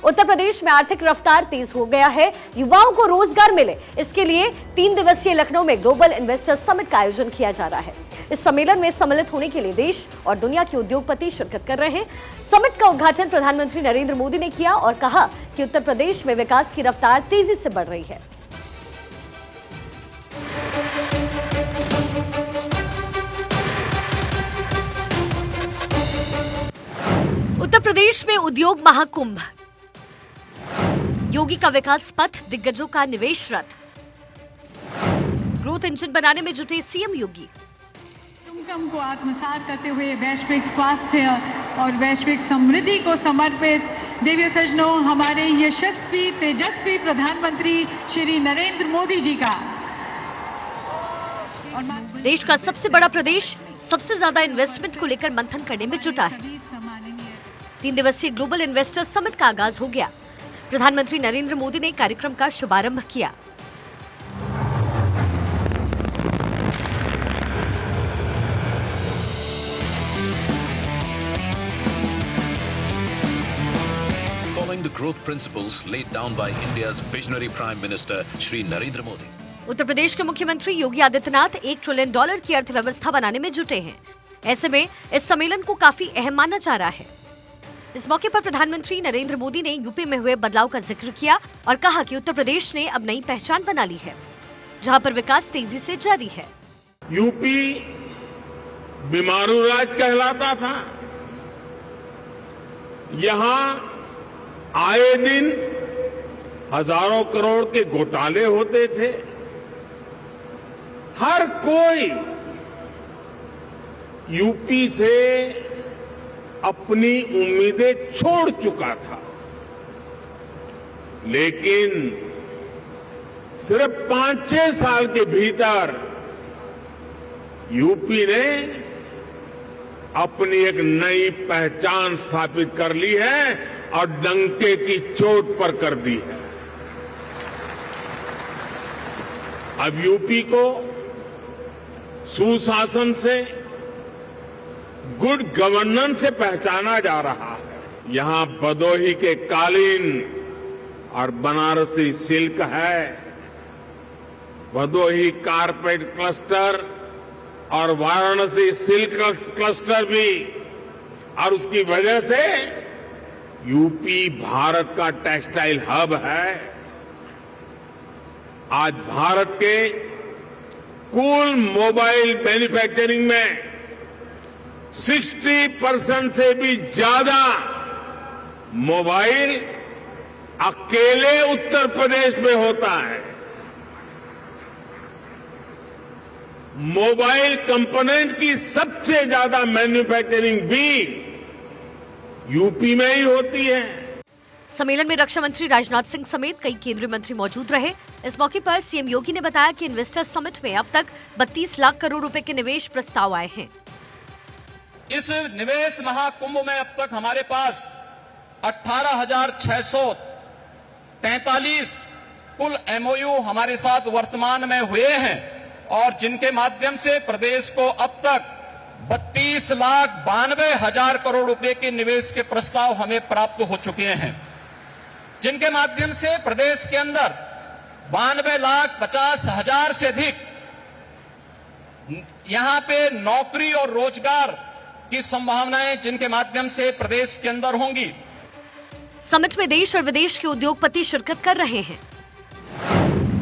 उत्तर प्रदेश में आर्थिक रफ्तार तेज हो गया है, युवाओं को रोजगार मिले, इसके लिए 3 दिवसीय लखनऊ में ग्लोबल इन्वेस्टर समिट का आयोजन किया जा रहा है। इस सम्मेलन में सम्मिलित होने के लिए देश और दुनिया के उद्योगपति शिरकत कर रहे हैं। समिट का उद्घाटन प्रधानमंत्री नरेंद्र मोदी ने किया और कहा कि उत्तर प्रदेश में विकास की रफ्तार तेजी से बढ़ रही है। उत्तर प्रदेश में उद्योग महाकुंभ, योगी का विकास पथ, दिग्गजों का निवेश रथ, ग्रोथ इंजन बनाने में जुटे सीएम योगी। को आत्मसात करते हुए वैश्विक स्वास्थ्य और वैश्विक समृद्धि को समर्पित देवी सजनों, हमारे यशस्वी तेजस्वी प्रधानमंत्री श्री नरेंद्र मोदी जी का। देश का सबसे बड़ा प्रदेश सबसे ज्यादा इन्वेस्टमेंट को लेकर मंथन करने में जुटा है। 3 दिवसीय ग्लोबल इन्वेस्टर समिट का आगाज हो गया। प्रधानमंत्री नरेंद्र मोदी ने कार्यक्रम का शुभारंभ किया। Following the growth principles laid down by India's visionary Prime Minister Shri Narendra Modi. Uttar Pradesh के मुख्यमंत्री योगी आदित्यनाथ $1 ट्रिलियन की अर्थव्यवस्था बनाने में जुटे हैं। ऐसे में इस सम्मेलन को काफी अहम माना जा रहा है। इस मौके पर प्रधानमंत्री नरेंद्र मोदी ने यूपी में हुए बदलाव का जिक्र किया और कहा कि उत्तर प्रदेश ने अब नई पहचान बना ली है, जहां पर विकास तेजी से जारी है। यूपी बीमारू राज कहलाता था। यहां आए दिन हजारों करोड़ के घोटाले होते थे। हर कोई यूपी से अपनी उम्मीदें छोड़ चुका था, लेकिन सिर्फ 5-6 साल के भीतर यूपी ने अपनी एक नई पहचान स्थापित कर ली है और डंके की चोट पर कर दी है। अब यूपी को सुशासन से, गुड गवर्नेंस से पहचाना जा रहा है। यहां भदोही के कालीन और बनारसी सिल्क है, भदोही कारपेट क्लस्टर और वाराणसी सिल्क क्लस्टर भी, और उसकी वजह से यूपी भारत का टेक्सटाइल हब है। आज भारत के कुल मोबाइल मैन्युफैक्चरिंग में 60% से भी ज्यादा मोबाइल अकेले उत्तर प्रदेश में होता है। मोबाइल कंपोनेंट की सबसे ज्यादा मैन्युफैक्चरिंग भी यूपी में ही होती है। सम्मेलन में रक्षा मंत्री राजनाथ सिंह समेत कई केंद्रीय मंत्री मौजूद रहे। इस मौके पर सीएम योगी ने बताया कि इन्वेस्टर्स समिट में अब तक 32 लाख करोड़ रुपए के निवेश प्रस्ताव आए हैं। इस निवेश महाकुंभ में अब तक हमारे पास 18,643 कुल एमओयू हमारे साथ वर्तमान में हुए हैं और जिनके माध्यम से प्रदेश को अब तक 32,92,000 करोड़ रुपए के निवेश के प्रस्ताव हमें प्राप्त हो चुके हैं, जिनके माध्यम से प्रदेश के अंदर 92,50,000 से अधिक यहां पे नौकरी और रोजगार की संभावनाएं जिनके माध्यम से प्रदेश के अंदर होंगी। समिट में देश और विदेश के उद्योगपति शिरकत कर रहे हैं।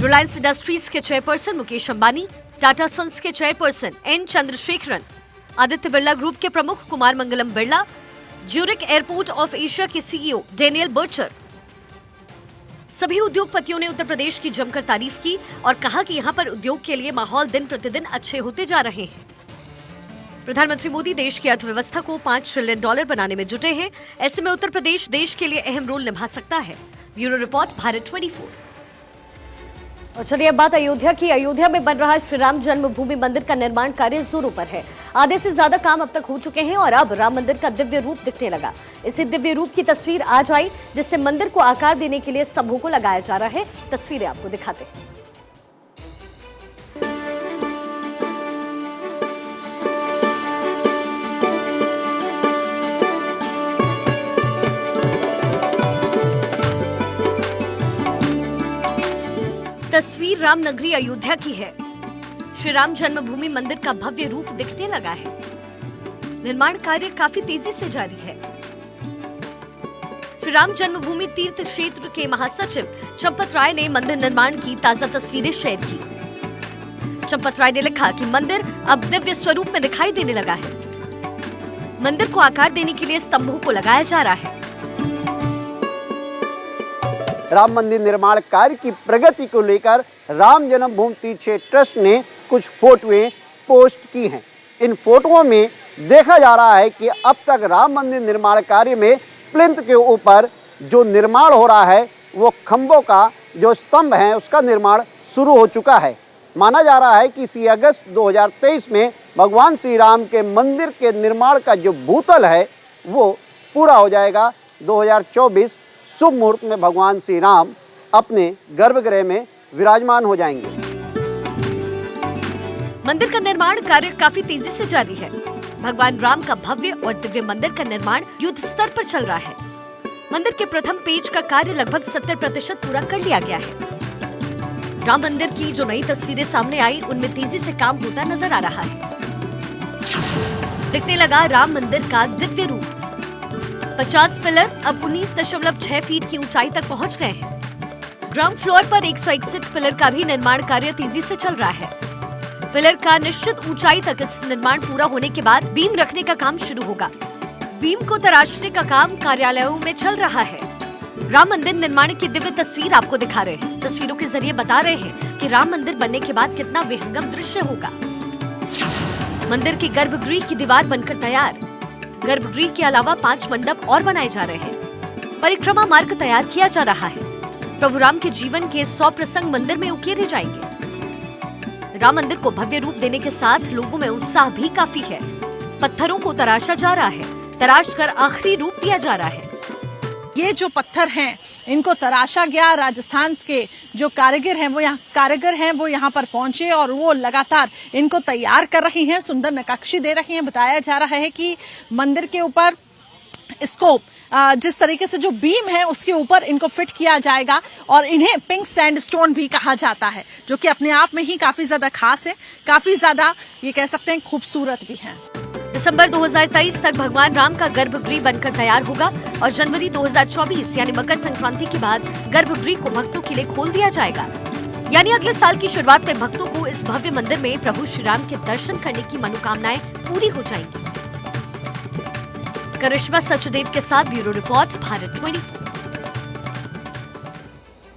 रिलायंस इंडस्ट्रीज के चेयरपर्सन मुकेश अंबानी, टाटा सन्स के चेयरपर्सन एन चंद्रशेखरन, आदित्य बिरला ग्रुप के प्रमुख Kumar Mangalam Birla, Zurich airport of Asia के सीईओ डेनियल बर्चर, सभी उद्योगपतियों ने उत्तर प्रदेश की जमकर तारीफ की और कहा कि यहां पर उद्योग के लिए माहौल दिन प्रतिदिन अच्छे होते जा रहे हैं। प्रधानमंत्री मोदी देश की अर्थव्यवस्था को $5 ट्रिलियन बनाने में जुटे हैं। ऐसे में उत्तर प्रदेश देश के लिए अहम रोल निभा सकता है। Bureau report, Bharat 24। और चलिए अब बात अयोध्या की। अयोध्या में बन रहा श्री राम जन्मभूमि मंदिर का निर्माण कार्य जोरों पर है। आधे से ज्यादा काम अब तक हो चुके हैं और अब राम मंदिर का दिव्य रूप दिखने लगा। इसी दिव्य रूप की तस्वीर आज आई, जिससे मंदिर को आकार देने के लिए स्तंभों को लगाया जा रहा है। तस्वीरें आपको दिखाते हैं। तस्वीर रामनगरी अयोध्या की है। श्री राम जन्मभूमि मंदिर का भव्य रूप दिखने लगा है। निर्माण कार्य काफी तेजी से जारी है। श्री राम जन्मभूमि तीर्थ क्षेत्र के महासचिव चंपत राय ने मंदिर निर्माण की ताजा तस्वीरें शेयर की। चंपत राय ने लिखा कि मंदिर अब दिव्य स्वरूप में दिखाई देने लगा है। मंदिर को आकार देने के लिए स्तंभों को लगाया जा रहा है। राम मंदिर निर्माण कार्य की प्रगति को लेकर राम जन्मभूमि तीर्थ क्षेत्र ट्रस्ट ने कुछ फोटोएं पोस्ट की हैं। इन फोटोओं में देखा जा रहा है कि अब तक राम मंदिर निर्माण कार्य में प्लिंथ के ऊपर जो निर्माण हो रहा है वो खंभों का जो स्तंभ है उसका निर्माण शुरू हो चुका है। माना जा रहा है कि इसी अगस्त 2023 में भगवान श्री राम के मंदिर के निर्माण का जो भूतल है वो पूरा हो जाएगा। 2024 शुभ मुहूर्त में भगवान श्री राम अपने गर्भगृह में विराजमान हो जाएंगे। मंदिर का निर्माण कार्य काफी तेजी से जारी है। भगवान राम का भव्य और दिव्य मंदिर का निर्माण युद्ध स्तर पर चल रहा है। मंदिर के प्रथम पेज का कार्य लगभग 70% पूरा कर लिया गया है। राम मंदिर की जो नई तस्वीरें सामने आई उनमें तेजी से काम होता नजर आ रहा है। दिखने लगा राम मंदिर का दिव्य रूप। 50 पिलर अब 19.6 फीट की ऊंचाई तक पहुंच गए हैं। ग्राउंड फ्लोर पर 161 पिलर का भी निर्माण कार्य तेजी से चल रहा है। पिलर का निश्चित ऊंचाई तक इस निर्माण पूरा होने के बाद बीम रखने का काम शुरू होगा। बीम को तराशने का काम कार्यालयों में चल रहा है। राम मंदिर निर्माण की दिव्य तस्वीर आपको दिखा रहे हैं। तस्वीरों के जरिए बता रहे हैं कि राम मंदिर बनने के बाद कितना विहंगम दृश्य होगा। मंदिर के गर्भगृह की दीवार बनकर तैयार। गर्भगृह के अलावा 5 मंडप और बनाए जा रहे हैं। परिक्रमा मार्ग तैयार किया जा रहा है। प्रभु राम के जीवन के 100 प्रसंग मंदिर में उकेरे जाएंगे। राम मंदिर को भव्य रूप देने के साथ लोगों में उत्साह भी काफी है। पत्थरों को तराशा जा रहा है। तराश कर आखिरी रूप दिया जा रहा है। ये जो पत्थर हैं इनको तराशा गया। राजस्थान के जो कारीगर हैं वो यहाँ पर पहुंचे और वो लगातार इनको तैयार कर रही हैं, सुंदर नक्काशी दे रही हैं। बताया जा रहा है कि मंदिर के ऊपर इसको जिस तरीके से जो बीम है उसके ऊपर इनको फिट किया जाएगा और इन्हें पिंक सैंडस्टोन भी कहा जाता है, जो कि अपने आप में ही काफी ज्यादा खास है, काफी ज्यादा ये कह सकते हैं खूबसूरत भी है। दिसंबर 2023 तक भगवान राम का गर्भगृह बनकर तैयार होगा और जनवरी 2024 यानी मकर संक्रांति के बाद गर्भगृह को भक्तों के लिए खोल दिया जाएगा। यानी अगले साल की शुरुआत में भक्तों को इस भव्य मंदिर में प्रभु श्री राम के दर्शन करने की मनोकामनाएं पूरी हो जाएंगी। करिश्मा सचदेव के साथ ब्यूरो रिपोर्ट, भारत 24।